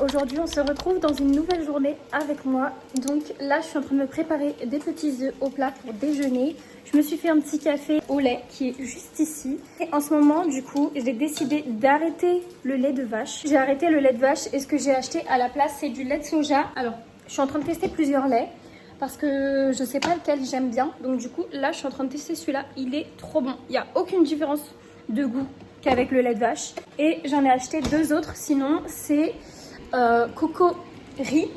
aujourd'hui on se retrouve dans une nouvelle journée avec moi. Donc là je suis en train de me préparer des petits œufs au plat pour déjeuner. Je me suis fait un petit café au lait qui est juste ici. Et en ce moment du coup j'ai décidé d'arrêter le lait de vache. J'ai arrêté le lait de vache et ce que j'ai acheté à la place c'est du lait de soja. Alors je suis en train de tester plusieurs laits parce que je sais pas lequel j'aime bien. Donc du coup là je suis en train de tester celui-là. Il est trop bon. Il n'y a aucune différence de goût qu'avec le lait de vache. Et j'en ai acheté deux autres. Sinon c'est coco riz.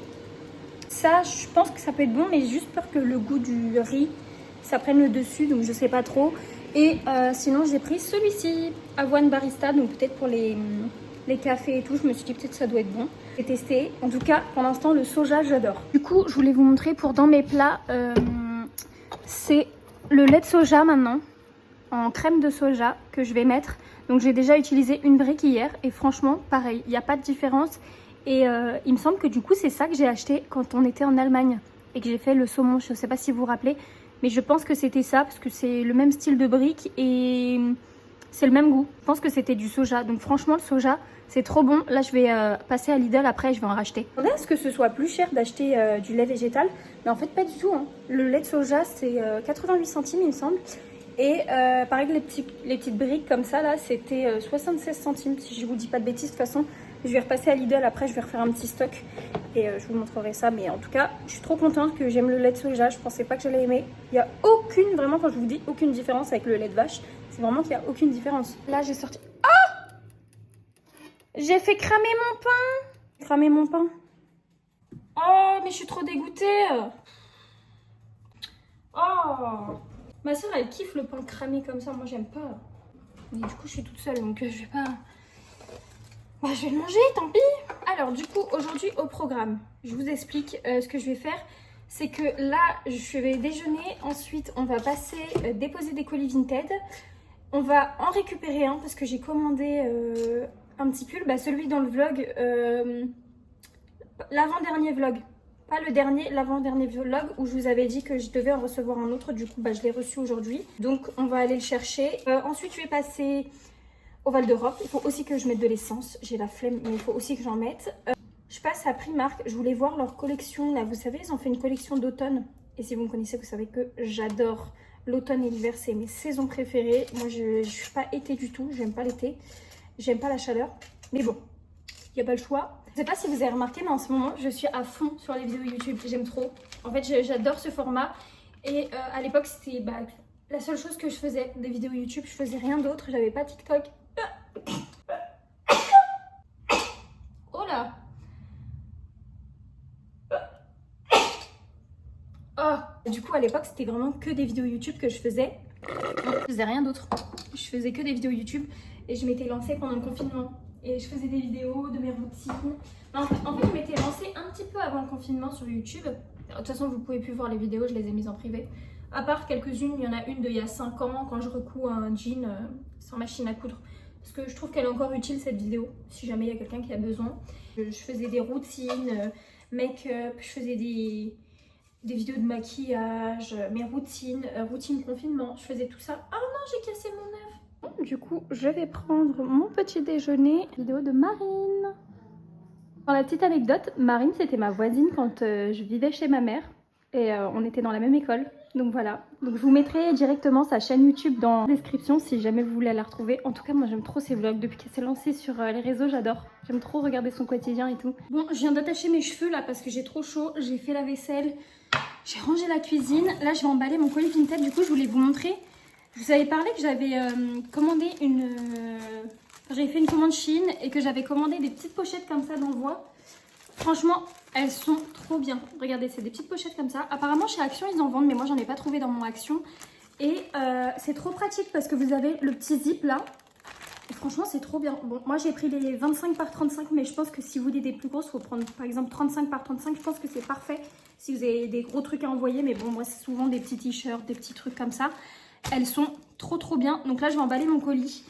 Ça je pense que ça peut être bon mais j'ai juste peur que le goût du riz ça prenne le dessus, donc je sais pas trop. Et sinon j'ai pris celui-ci, avoine barista, donc peut-être pour les cafés et tout. Je me suis dit peut-être que ça doit être bon. J'ai testé. En tout cas pour l'instant le soja j'adore. Du coup je voulais vous montrer pour dans mes plats, c'est le lait de soja maintenant en crème de soja que je vais mettre. Donc j'ai déjà utilisé une brique hier et franchement pareil, il n'y a pas de différence. Et il me semble que du coup c'est ça que j'ai acheté quand on était en Allemagne et que j'ai fait le saumon. Je ne sais pas si vous vous rappelez, mais je pense que c'était ça parce que c'est le même style de brique et c'est le même goût. Je pense que c'était du soja. Donc franchement le soja c'est trop bon. Là je vais passer à Lidl après, je vais en racheter. On a ce que ce soit plus cher d'acheter du lait végétal, mais en fait pas du tout, hein. Le lait de soja c'est 88 centimes il me semble. Et pareil que les petites briques comme ça là c'était 76 centimes si je vous dis pas de bêtises. De toute façon je vais repasser à Lidl après, je vais refaire un petit stock et je vous montrerai ça. Mais en tout cas je suis trop contente que j'aime le lait de soja. Je pensais pas que j'allais aimer. Il n'y a aucune, vraiment quand je vous dis aucune différence avec le lait de vache, c'est vraiment qu'il n'y a aucune différence. Là j'ai sorti... Oh, j'ai fait cramer mon pain. Cramer mon pain. Oh mais je suis trop dégoûtée. Oh, ma soeur elle kiffe le pain cramé comme ça, moi j'aime pas. Mais du coup je suis toute seule donc je vais pas... Bah, je vais le manger, tant pis. Alors du coup aujourd'hui au programme, je vous explique ce que je vais faire. C'est que là je vais déjeuner, ensuite on va passer déposer des colis Vinted. On va en récupérer un parce que j'ai commandé un petit pull, bah, celui dans le vlog, l'avant-dernier vlog. Pas le dernier, l'avant-dernier vlog où je vous avais dit que je devais en recevoir un autre. Du coup, bah, je l'ai reçu aujourd'hui. Donc, on va aller le chercher. Ensuite, je vais passer au Val d'Europe. Il faut aussi que je mette de l'essence. J'ai la flemme, mais il faut aussi que j'en mette. Je passe à Primark. Je voulais voir leur collection. Là, vous savez, ils ont fait une collection d'automne. Et si vous me connaissez, vous savez que j'adore l'automne et l'hiver. C'est mes saisons préférées. Moi, je ne suis pas été du tout. J'aime pas l'été. J'aime pas la chaleur. Mais bon, il n'y a pas le choix. Je sais pas si vous avez remarqué, mais en ce moment, je suis à fond sur les vidéos YouTube. J'aime trop. En fait, j'adore ce format. Et à l'époque, c'était la seule chose que je faisais des vidéos YouTube. Je faisais rien d'autre. J'avais pas TikTok. Oh là. Oh. Du coup, à l'époque, c'était vraiment que des vidéos YouTube que je faisais. Je faisais rien d'autre. Je faisais que des vidéos YouTube. Et je m'étais lancée pendant le confinement. Et je faisais des vidéos de mes routines. En fait, je m'étais lancée un petit peu avant le confinement sur YouTube. De toute façon, vous pouvez plus voir les vidéos, je les ai mises en privé. À part quelques-unes, il y en a une d'il y a 5 ans quand je recouds un jean sans machine à coudre. Parce que je trouve qu'elle est encore utile cette vidéo, si jamais il y a quelqu'un qui a besoin. Je faisais des routines, make-up, je faisais des vidéos de maquillage, mes routines, routine confinement. Je faisais tout ça. Oh non, j'ai cassé mon œuf. Du coup, je vais prendre mon petit déjeuner. Vidéo de Marine. Pour la petite anecdote, Marine, c'était ma voisine quand je vivais chez ma mère. Et on était dans la même école. Donc voilà. Donc je vous mettrai directement sa chaîne YouTube dans la description si jamais vous voulez la retrouver. En tout cas, moi j'aime trop ses vlogs. Depuis qu'elle s'est lancée sur les réseaux, j'adore. J'aime trop regarder son quotidien et tout. Bon, je viens d'attacher mes cheveux là parce que j'ai trop chaud. J'ai fait la vaisselle. J'ai rangé la cuisine. Là, je vais emballer mon colis Vinted. Du coup, je voulais vous montrer. Je vous avais parlé que j'avais commandé j'avais fait une commande Chine et que j'avais commandé des petites pochettes comme ça d'envoi. Franchement, elles sont trop bien. Regardez, c'est des petites pochettes comme ça. Apparemment, chez Action, ils en vendent, mais moi, j'en ai pas trouvé dans mon Action. Et c'est trop pratique parce que vous avez le petit zip là. Et franchement, c'est trop bien. Bon, moi, j'ai pris les 25 par 35, mais je pense que si vous voulez des plus grosses, il faut prendre par exemple 35 par 35. Je pense que c'est parfait si vous avez des gros trucs à envoyer. Mais bon, moi, c'est souvent des petits t-shirts, des petits trucs comme ça. Elles sont trop bien. Donc là, je vais emballer mon colis.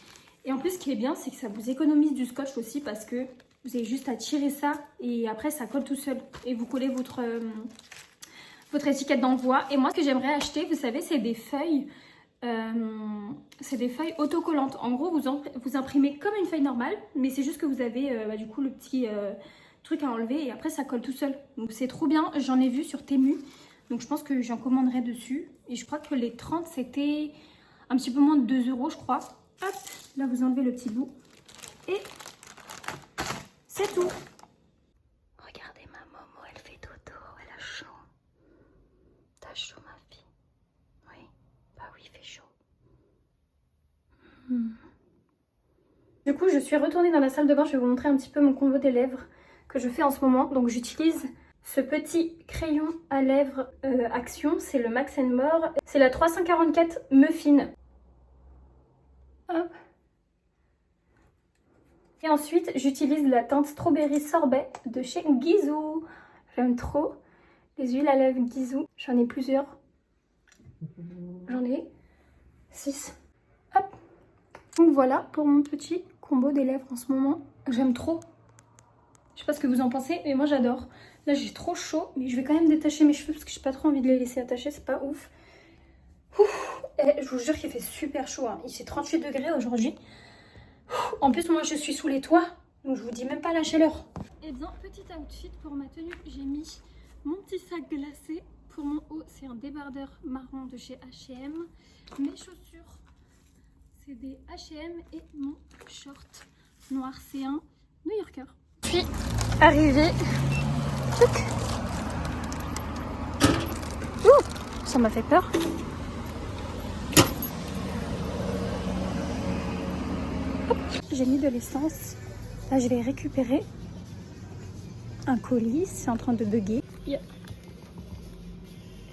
Et en plus, ce qui est bien, c'est que ça vous économise du scotch aussi parce que vous avez juste à tirer ça et après, ça colle tout seul. Et vous collez votre étiquette d'envoi. Et moi, ce que j'aimerais acheter, vous savez, c'est des feuilles. C'est des feuilles autocollantes. En gros, vous imprimez comme une feuille normale, mais c'est juste que vous avez du coup le petit truc à enlever et après ça colle tout seul. Donc c'est trop bien, j'en ai vu sur Temu. Donc je pense que j'en commanderai dessus. Et je crois que les 30 c'était un petit peu moins de 2 € je crois. Hop, là vous enlevez le petit bout. Et c'est tout. Regardez ma Momo, elle fait dodo, elle a chaud. T'as chaud ma fille? Oui, bah oui, il fait chaud. Du coup je suis retournée dans la salle de bain, je vais vous montrer un petit peu mon combo des lèvres que je fais en ce moment. Donc j'utilise ce petit crayon à lèvres Action, c'est le Max & More. C'est la 344 Muffin. Hop. Et ensuite j'utilise la teinte Strawberry Sorbet de chez Gisou. J'aime trop les huiles à lèvres Gisou. J'en ai plusieurs. J'en ai 6. Hop. Donc voilà pour mon petit combo des lèvres en ce moment. J'aime trop. Je sais pas ce que vous en pensez, mais moi j'adore. Là j'ai trop chaud, mais je vais quand même détacher mes cheveux parce que j'ai pas trop envie de les laisser attacher, c'est pas ouf. Et je vous jure qu'il fait super chaud, hein. Il fait 38 degrés aujourd'hui. En plus moi je suis sous les toits, donc je vous dis même pas la chaleur. Et bien petit outfit pour ma tenue, j'ai mis mon petit sac glacé. Pour mon haut c'est un débardeur marron de chez H&M. Mes chaussures c'est des H&M et mon short noir c'est un New Yorker. Puis arrivé, ça m'a fait peur. J'ai mis de l'essence. Là je vais récupérer un colis, c'est en train de bugger.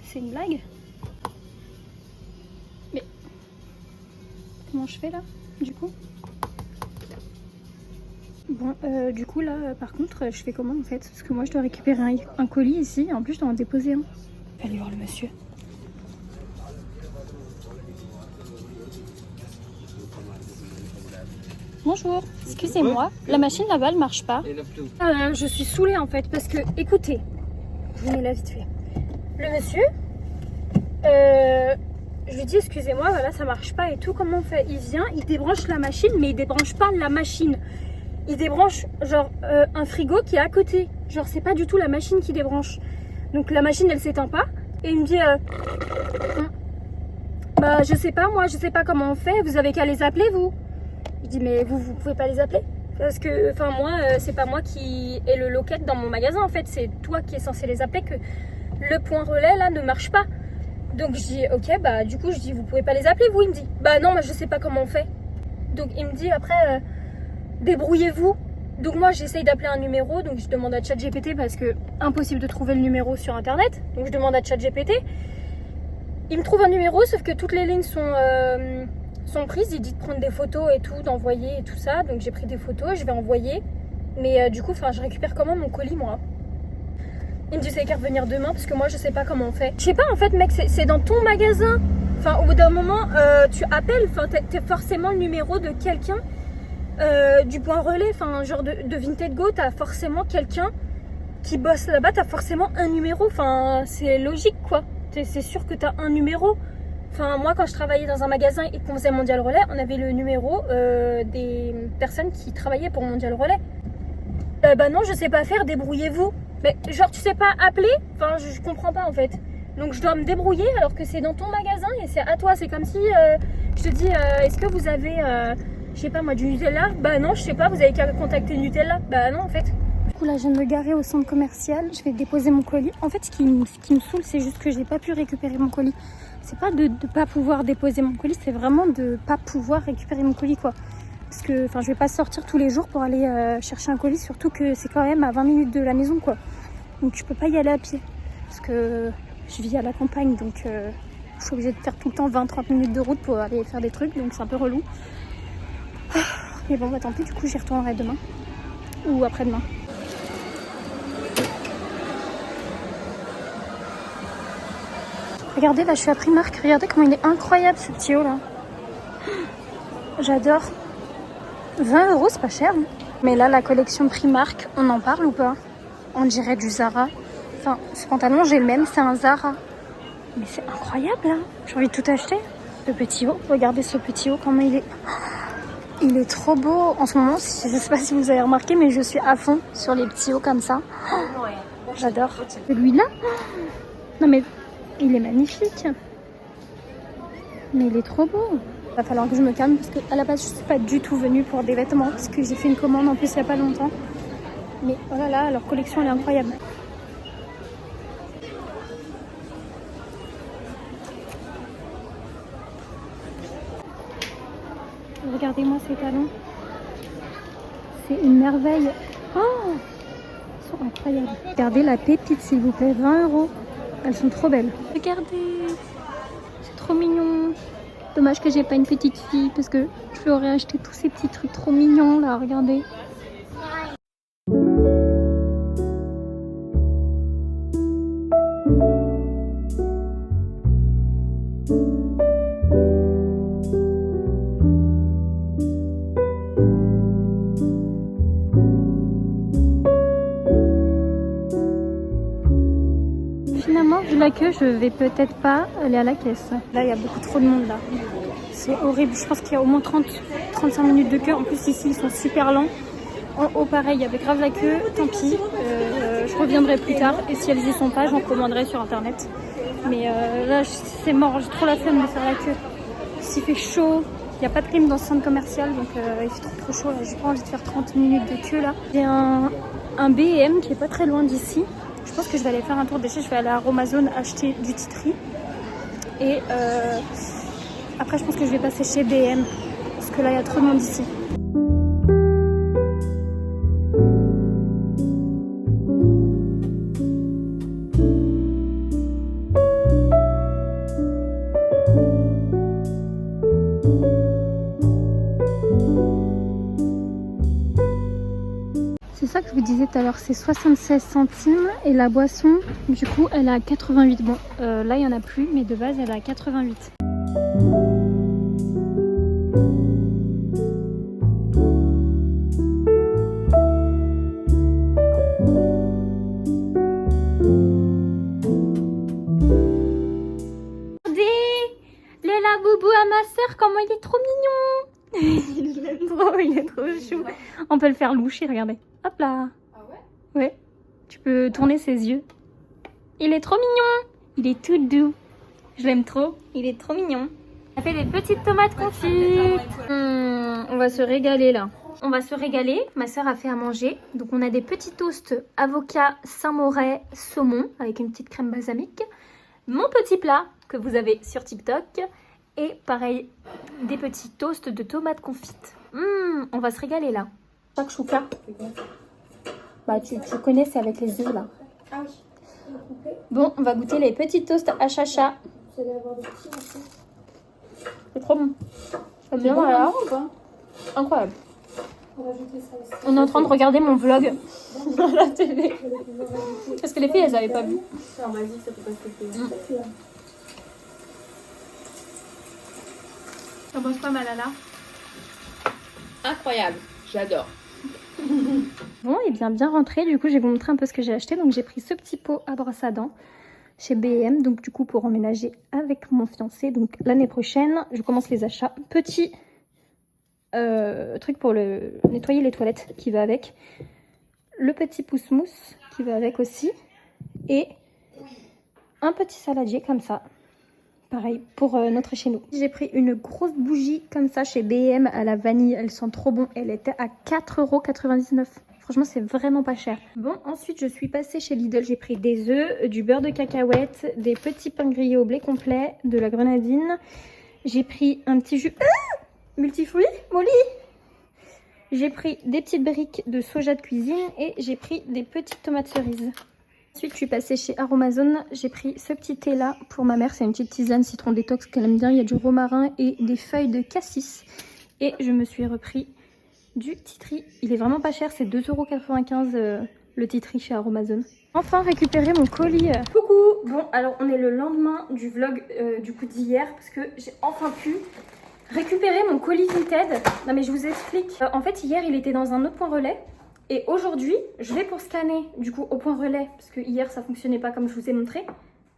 C'est une blague? Mais comment je fais là du coup? Bon, du coup là par contre je fais comment en fait? Parce que moi je dois récupérer un colis ici et en plus je dois en déposer un. Je vais aller voir le monsieur. Bonjour, excusez-moi, la machine là-bas elle marche pas. Je suis saoulée en fait parce que écoutez, je vous mets là vite fait. Le monsieur, je lui dis excusez-moi, voilà ça marche pas et tout, comment on fait? Il vient, il débranche la machine mais il débranche pas la machine. Il débranche genre un frigo qui est à côté. Genre c'est pas du tout la machine qui débranche. Donc la machine elle s'éteint pas. Et il me dit bah je sais pas moi, je sais pas comment on fait. Vous avez qu'à les appeler vous. Je dis mais vous pouvez pas les appeler. Parce que enfin moi c'est pas moi qui ai le loquet dans mon magasin en fait. C'est toi qui es censé les appeler que le point relais là ne marche pas. Donc je dis ok bah du coup je dis vous pouvez pas les appeler vous. Il me dit bah non moi je sais pas comment on fait. Donc il me dit après débrouillez-vous. Donc moi j'essaye d'appeler un numéro, donc je demande à ChatGPT parce que impossible de trouver le numéro sur internet. Donc je demande à ChatGPT. Il me trouve un numéro sauf que toutes les lignes sont prises. Il dit de prendre des photos et tout, d'envoyer et tout ça. Donc j'ai pris des photos, je vais envoyer. Mais du coup je récupère comment mon colis moi? Il me dit c'est qu'à revenir demain parce que moi je sais pas comment on fait. Je sais pas en fait mec, c'est dans ton magasin. Enfin au bout d'un moment tu appelles, enfin t'es forcément le numéro de quelqu'un. Du point relais, enfin genre de Vinted Go, t'as forcément quelqu'un qui bosse là-bas, t'as forcément un numéro, enfin c'est logique quoi, c'est sûr que t'as un numéro. Enfin moi quand je travaillais dans un magasin et qu'on faisait Mondial Relais, on avait le numéro des personnes qui travaillaient pour Mondial Relais. Bah non je sais pas faire, débrouillez-vous. Mais genre tu sais pas appeler, enfin je comprends pas en fait. Donc je dois me débrouiller alors que c'est dans ton magasin et c'est à toi, c'est comme si je te dis est-ce que vous avez je sais pas moi du Nutella? Bah non je sais pas, vous avez qu'à contacter Nutella. Bah non en fait. Du coup là je viens de me garer au centre commercial, je vais déposer mon colis. En fait ce qui me saoule c'est juste que j'ai pas pu récupérer mon colis. C'est pas de pas pouvoir déposer mon colis, c'est vraiment de pas pouvoir récupérer mon colis quoi. Parce que enfin je vais pas sortir tous les jours pour aller chercher un colis, surtout que c'est quand même à 20 minutes de la maison quoi. Donc je peux pas y aller à pied. Parce que je vis à la campagne donc je suis obligée de faire tout le temps 20-30 minutes de route pour aller faire des trucs, donc c'est un peu relou. Mais bon bah tant pis, du coup j'y retournerai demain ou après-demain. Regardez là je suis à Primark, regardez comment il est incroyable ce petit haut là. J'adore. 20 € c'est pas cher hein. Mais là la collection Primark, on en parle ou pas? On dirait du Zara. Enfin ce pantalon j'ai le même, c'est un Zara. Mais c'est incroyable là, j'ai envie de tout acheter. Ce petit haut, regardez ce petit haut comment il est. Il est trop beau en ce moment, je sais pas si vous avez remarqué, mais je suis à fond sur les petits hauts comme ça. J'adore. Celui-là, non mais il est magnifique. Mais il est trop beau. Il va falloir que je me calme parce qu'à la base je suis pas du tout venue pour des vêtements parce que j'ai fait une commande en plus il y a pas longtemps. Mais oh là là, leur collection elle est incroyable. Regardez-moi ces talons. C'est une merveille. Oh, ils sont incroyables. Regardez la pépite s'il vous plaît, 20 €. Elles sont trop belles. Regardez, c'est trop mignon. Dommage que j'ai pas une petite fille parce que je lui aurais acheté tous ces petits trucs trop mignons là, regardez. Finalement, vu la queue, je vais peut-être pas aller à la caisse. Là, il y a beaucoup trop de monde là. C'est horrible. Je pense qu'il y a au moins 30-35 minutes de queue. En plus, ici, ils sont super lents. En haut, pareil, il y avait grave la queue. Tant pis. Je reviendrai plus tard. Et si elles y sont pas, j'en commanderai sur internet. Mais là, c'est mort. J'ai trop la flemme de faire la queue. S'il fait chaud, il n'y a pas de clim dans ce centre commercial. Donc, il fait trop chaud. J'ai pas envie de faire 30 minutes de queue là. J'ai un B&M qui est pas très loin d'ici. Je pense que je vais aller faire un tour déjà. Je vais aller à Amazon acheter du titri. Et après, je pense que je vais passer chez B&M parce que là, il y a trop de monde ici. C'est ça que je vous disais tout à l'heure, c'est 76 centimes et la boisson, du coup, elle est à 88. Bon, là, il n'y en a plus, mais de base, elle est à 88. Le laboubou à ma soeur, comment il est trop mignon. Je l'aime trop, il est trop chou. On peut le faire loucher, regardez. Hop là. Ah ouais? Ouais. Tu peux tourner ses yeux. Il est trop mignon. Il est tout doux. Je l'aime trop. Il est trop mignon. On a fait des petites tomates confites. On va se régaler là. On va se régaler. Ma soeur a fait à manger. Donc on a des petits toasts avocat, Saint-Moret, saumon avec une petite crème balsamique. Mon petit plat que vous avez sur TikTok. Et pareil, des petits toasts de tomates confites. On va se régaler là. Shakshuka. Bah tu connais, c'est avec les œufs là. Ah oui. Bon, on va goûter les petits toasts à chacha. Vous allez avoir des petits aussi. C'est trop bon. C'est bien bon, voilà. ou pas? Incroyable. On va ajouter ça aussi. On est en train de regarder mon vlog à la télé. Parce que les filles, elles n'avaient pas vu. Ça, on m'a dit que ça peut pas se faire. T'en penses quoi, Malala? Incroyable, j'adore. Bon, et bien rentré. Du coup, je vais vous montrer un peu ce que j'ai acheté. Donc, j'ai pris ce petit pot à brosse à dents chez B&M. Donc, du coup, pour emménager avec mon fiancé. Donc, l'année prochaine, je commence les achats. Petit truc pour nettoyer les toilettes qui va avec. Le petit pousse-mousse qui va avec aussi. Et un petit saladier comme ça. Pareil pour notre chez nous. J'ai pris une grosse bougie comme ça chez B&M à la vanille. Elle sent trop bon. Elle était à 4,99 €. Franchement, c'est vraiment pas cher. Bon, ensuite, je suis passée chez Lidl. J'ai pris des œufs, du beurre de cacahuète, des petits pains grillés au blé complet, de la grenadine. J'ai pris un petit jus multifruits, Molly. J'ai pris des petites briques de soja de cuisine et j'ai pris des petites tomates cerises. Ensuite, je suis passée chez Aromazone. J'ai pris ce petit thé là pour ma mère. C'est une petite tisane citron détox qu'elle aime bien. Il y a du romarin et des feuilles de cassis. Et je me suis repris du titri. Il est vraiment pas cher. C'est 2,95 € le titri chez Aromazone. Enfin récupéré mon colis. Coucou. Bon, alors on est le lendemain du vlog du coup d'hier. Parce que j'ai enfin pu récupérer mon colis Vinted. Non mais je vous explique. En fait, hier, il était dans un autre point relais. Et aujourd'hui, je vais pour scanner du coup au point relais, parce que hier ça fonctionnait pas comme je vous ai montré.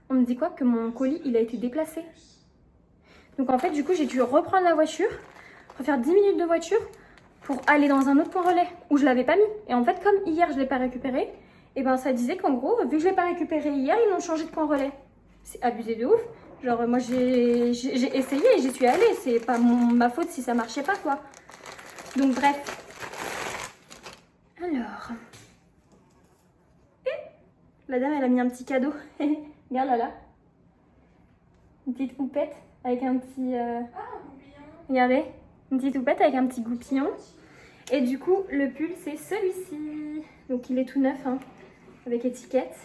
On me dit quoi? Que mon colis il a été déplacé. Donc en fait du coup j'ai dû reprendre la voiture refaire 10 minutes de voiture pour aller dans un autre point relais où je l'avais pas mis. Et en fait, comme hier, je l'ai pas récupéré, et ben ça disait qu'en gros, vu que je l'ai pas récupéré hier, ils l'ont changé de point relais. C'est abusé de ouf. Genre, moi, j'ai essayé et j'y suis allée. C'est pas ma faute si ça marchait pas, quoi. Donc, bref. Alors. La dame, elle a mis un petit cadeau. Regarde là. Une petite houppette avec un petit... Regardez. Une petite houppette avec un petit goupillon. Et du coup, le pull, c'est celui-ci. Donc, il est tout neuf, hein, avec étiquette.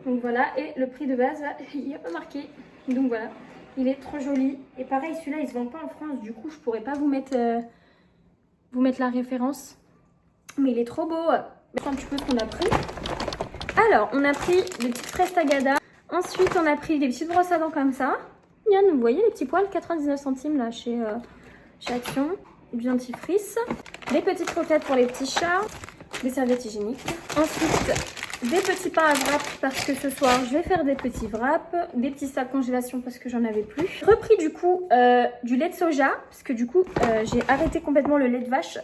Donc, voilà. Et le prix de base, là, il n'y a pas marqué. Donc, voilà. Il est trop joli. Et pareil, celui-là, il ne se vend pas en France. Du coup, je ne pourrais pas vous mettre la référence. Mais il est trop beau. C'est un petit peu ce qu'on a pris. Alors, on a pris des petites fraises Tagada. Ensuite, on a pris des petites brosses à dents comme ça. Bien, vous voyez les petits poils, 99 centimes là chez Action. Du dentifrice. Des petites croquettes pour les petits chats. Des serviettes hygiéniques. Ensuite, des petits pains à wrap parce que ce soir, je vais faire des petits wraps. Des petits sacs congélation parce que j'en avais plus. Repris du coup du lait de soja parce que du coup, j'ai arrêté complètement le lait de vache.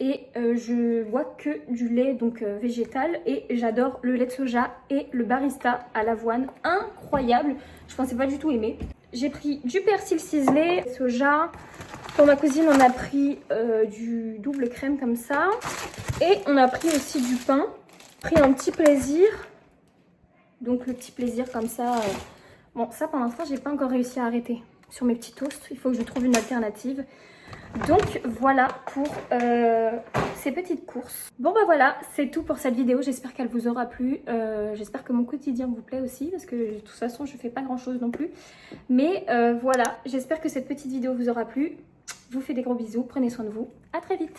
Et je bois que du lait donc végétal et j'adore le lait de soja et le barista à l'avoine, incroyable. Je pensais pas du tout aimer. J'ai pris du persil ciselé, soja. Pour ma cousine, on a pris du double crème comme ça. Et on a pris aussi du pain. Pris un petit plaisir. Donc le petit plaisir comme ça. Bon, ça pour l'instant, j'ai pas encore réussi à arrêter sur mes petits toasts. Il faut que je trouve une alternative. Donc voilà pour ces petites courses. Bon bah voilà, c'est tout pour cette vidéo. J'espère qu'elle vous aura plu. J'espère que mon quotidien vous plaît aussi parce que de toute façon je fais pas grand chose non plus. Mais voilà, j'espère que cette petite vidéo vous aura plu. Je vous fais des gros bisous, prenez soin de vous. À très vite.